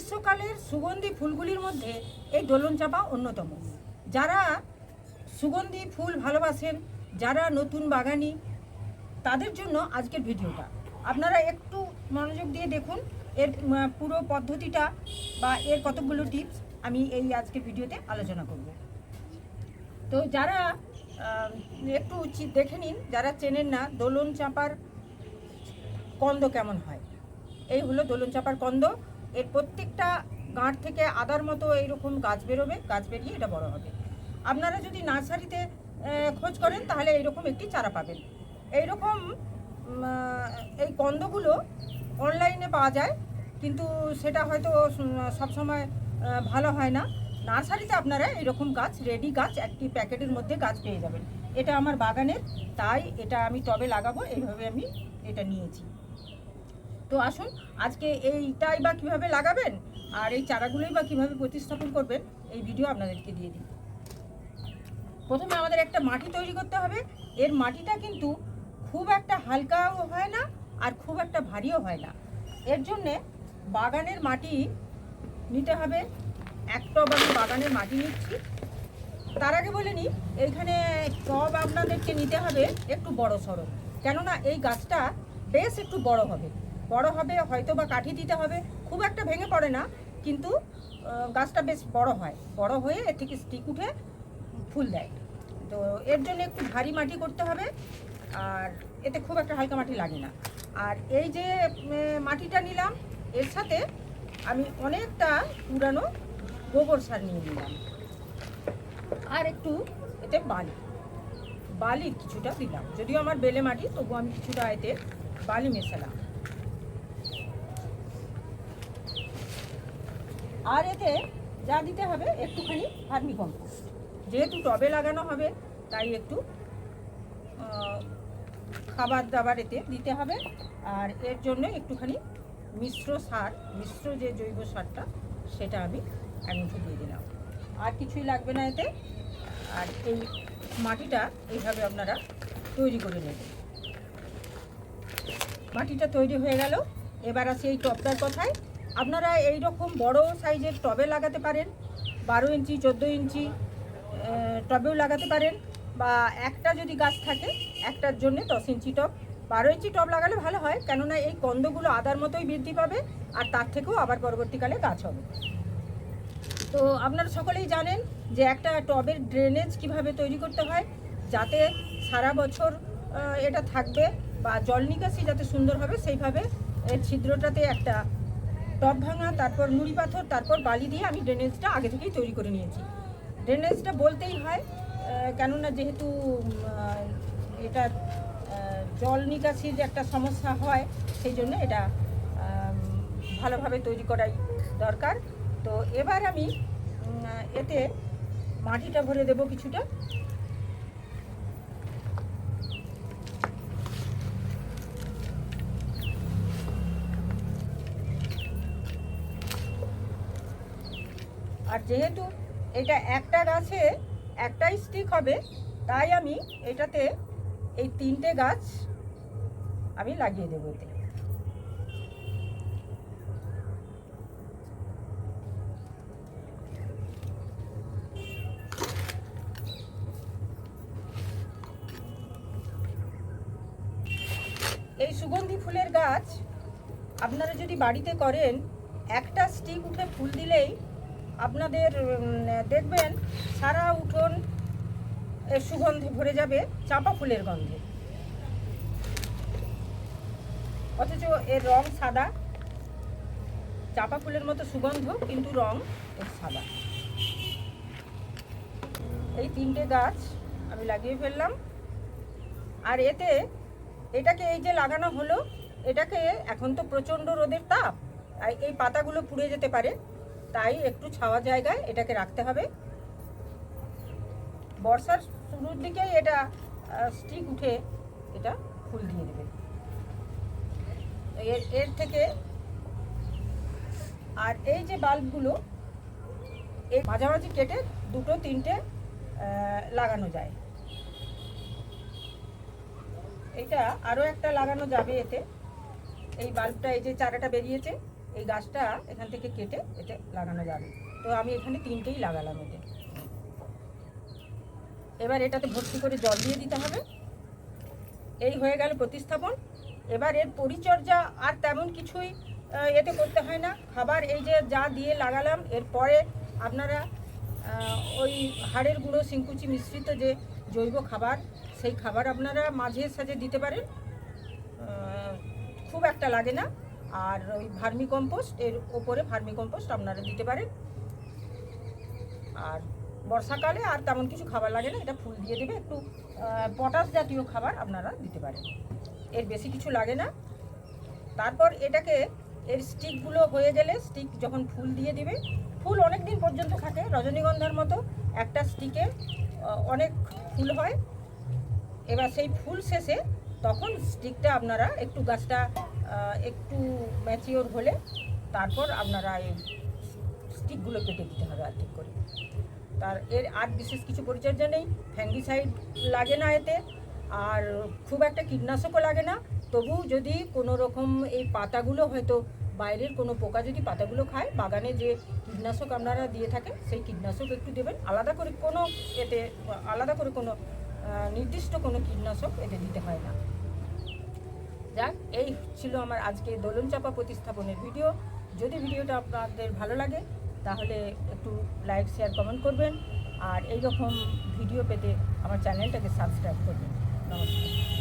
গ্রীষ্মকালের সুগন্ধি ফুলগুলির মধ্যে এই দোলন চাঁপা অন্যতম। যারা সুগন্ধি ফুল ভালোবাসেন, যারা নতুন বাগানি, তাদের জন্য আজকের ভিডিওটা। আপনারা একটু মনোযোগ দিয়ে দেখুন এর পুরো পদ্ধতিটা বা এর কতগুলো টিপস আমি এই আজকের ভিডিওতে আলোচনা করব। তো যারা একটু দেখে নিন, যারা চেনেন না দোলন চাঁপার কন্দ কেমন হয়। এই হলো দোলন চাঁপার কন্দ। এর প্রত্যেকটা গাঁট থেকে আদার মতো এইরকম গাছ বেরোবে, গাছ বেরিয়ে এটা বড় হবে। আপনারা যদি নার্সারিতে খোঁজ করেন তাহলে এইরকম একটি চারা পাবেন। এইরকম এই কন্দগুলো অনলাইনে পাওয়া যায়, কিন্তু সেটা হয়তো সবসময় ভালো হয় না। নার্সারিতে আপনারা এরকম গাছ, রেডি গাছ, একটি প্যাকেটের মধ্যে গাছ পেয়ে যাবেন। এটা আমার বাগানের, তাই এটা আমি টবে লাগাবো, এইভাবে আমি এটা নিয়েছি। তো আসুন আজকে এইটাই বা কীভাবে লাগাবেন আর এই চারাগুলোই বা কীভাবে প্রতিস্থাপন করবেন এই ভিডিও আপনাদেরকে দিয়ে দিই। প্রথমে আমাদের একটা মাটি তৈরি করতে হবে। এর মাটিটা কিন্তু খুব একটা হালকাও হয় না আর খুব একটা ভারীও হয় না। এর জন্যে বাগানের মাটি নিতে হবে। এক টব আমি বাগানের মাটি নিচ্ছি। তার আগে বলে নিই, এইখানে টব আপনাদেরকে নিতে হবে একটু বড় সড়ো, কেননা এই গাছটা বেশ একটু বড় হবে, হয়তো বা কাঠি দিতে হবে। খুব একটা ভেঙে পড়ে না, কিন্তু গাছটা বেশ বড় হয়, বড় হয়ে এর থেকে স্টিক উঠে ফুল দেয়। তো এর জন্য একটু ভারী মাটি করতে হবে, আর এতে খুব একটা হালকা মাটি লাগে না। আর এই যে মাটিটা নিলাম, এর সাথে আমি অনেকটা পুরানো গোবর সার নিয়ে নিলাম, আর একটু এতে বালির কিছুটা দিলাম। যদিও আমার বেলে মাটি, তবু আমি কিছুটা এতে বালি মেশালাম। আর এতে যা দিতে হবে একটুখানি ভার্মি কম্পোস্ট, যেহেতু টবে লাগানো হবে তাই একটু খাবার দাবার এতে দিতে হবে। আর এর জন্য একটুখানি মিশ্র যে জৈব সারটা, সেটা আমি এক মুঠো দিয়ে দিলাম। আর কিছুই লাগবে না এতে। আর এই মাটিটা এইভাবে আপনারা তৈরি করে নেবেন। মাটিটা তৈরি হয়ে গেল। এবার আসি এই টবটার কথায়। আপনারা এই রকম বড় সাইজের টবে লাগাতে পারেন, 12 ইঞ্চি 14 ইঞ্চি টবেও লাগাতে পারেন, বা একটা যদি গাছ থাকে একটার জন্য 10 ইঞ্চি টব। 12 ইঞ্চি টব লাগালে ভালো হয়, কেননা এই কন্দগুলো আদার মতোই বৃদ্ধি পাবে, আর তার থেকেও আবার পরবর্তীকালে গাছ হবে। তো আপনারা সকলেই জানেন যে একটা টবের ড্রেনেজ কিভাবে তৈরি করতে হয়, যাতে সারা বছর এটা থাকবে, বা জল নিকাশি যাতে সুন্দর হবে, সেইভাবে এই ছিদ্রটাতে একটা টব ভাঙা, তারপর নুড়ি পাথর, তারপর বালি দিয়ে আমি ড্রেনেজটা আগে থেকেই তৈরি করে নিয়েছি। ড্রেনেজটা বলতেই হয়, কেননা যেহেতু এটা জল নিকাশির একটা সমস্যা হয়, সেই জন্য এটা ভালোভাবে তৈরি করাই দরকার। তো এবার আমি এতে মাটিটা ভরে দেব কিছুটা। আর যেহেতু এটা একটা গাছে একটাই স্টিক হবে, তাই আমি এটাতে এই 3টে গাছ আমি লাগিয়ে দেবো এতে। এই সুগন্ধি ফুলের গাছ আপনারা যদি বাড়িতে করেন, একটা স্টিক উঠে ফুল দিলেই আপনাদের দেখবেন সারা উঠোন এর সুগন্ধে ভরে যাবে, চাঁপা ফুলের গন্ধে। অথচ এর রং সাদা, চাঁপা ফুলের মতো সুগন্ধ, কিন্তু রং এর সাদা। এই 3টে গাছ আমি লাগিয়ে ফেললাম। আর এটাকে এই যে লাগানো হলো, এটাকে এখন তো প্রচণ্ড রোদের তাপ, তাই এই পাতাগুলো পুড়ে যেতে পারে, তাই একটু ছাওয়া জায়গায় এটাকে রাখতে হবে। বর্ষার শুরুর দিকেই এটা স্টিক উঠে এটা ফুল দিয়ে দেবে। এর থেকে আর এই যে বাল্বগুলো এই মাঝামাঝি কেটে 2-3টে লাগানো যায়। এটা আরও একটা লাগানো যাবে এতে। এই বাল্বটা, এই যে চারাটা বেরিয়েছে, এই গাছটা এখান থেকে কেটে এতে লাগানো যাবে। তো আমি এখানে 3টেই লাগালাম এতে। এবার এটাতে ভর্তি করে জল দিয়ে দিতে হবে। এই হয়ে গেল প্রতিস্থাপন। এবার এর পরিচর্যা আর তেমন কিছুই এতে করতে হয় না। খাবার এই যে যা দিয়ে লাগালাম, এরপরে আপনারা ওই হাড়ের গুঁড়ো শিংকুচি মিশ্রিত যে জৈব খাবার, সেই খাবার আপনারা মাঝে সাঝে দিতে পারেন, খুব একটা লাগে না। আর ওই ভার্মি কম্পোস্ট, এর ওপরে ভার্মি কম্পোস্ট আপনারা দিতে পারেন। আর বর্ষাকালে আর তেমন কিছু খাবার লাগে না, এটা ফুল দিয়ে দেবে। একটু পটাশ জাতীয় খাবার আপনারা দিতে পারেন, এর বেশি কিছু লাগে না। তারপর এটাকে এর স্টিকগুলো হয়ে গেলে, স্টিক যখন ফুল দিয়ে দিবে, ফুল অনেক দিন পর্যন্ত থাকে, রজনীগন্ধার মতো একটা স্টিকে অনেক ফুল হয়। এবার সেই ফুল শেষে তখন স্টিকটা আপনারা একটু, গাছটা একটু ম্যাচিওর হলে তারপর আপনারা এই স্টিকগুলো কেটে দিতে হবে অর্ধেক করে। তার এর আর বিশেষ কিছু পরিচর্যা নেই, ফ্যাঙ্গিসাইড লাগে না এতে, আর খুব একটা কীটনাশকও লাগে না। তবু যদি কোনো রকম এই পাতাগুলো হয়তো বাইরের কোনো পোকা যদি পাতাগুলো খায়, বাগানে যে কীটনাশক আপনারা দিয়ে থাকেন সেই কীটনাশক একটু দেবেন। আলাদা করে কোনো নির্দিষ্ট কোনো কীটনাশক এতে দিতে হয় না। যাক, এই ছিল আমার আজকে দোলন চাপা প্রতিস্থাপনের ভিডিও। যদি ভিডিওটা আপনাদের ভালো লাগে তাহলে একটু লাইক, শেয়ার, কমেন্ট করবেন। আর এই রকম ভিডিও পেতে আমার চ্যানেলটাকে সাবস্ক্রাইব করবেন। নমস্কার।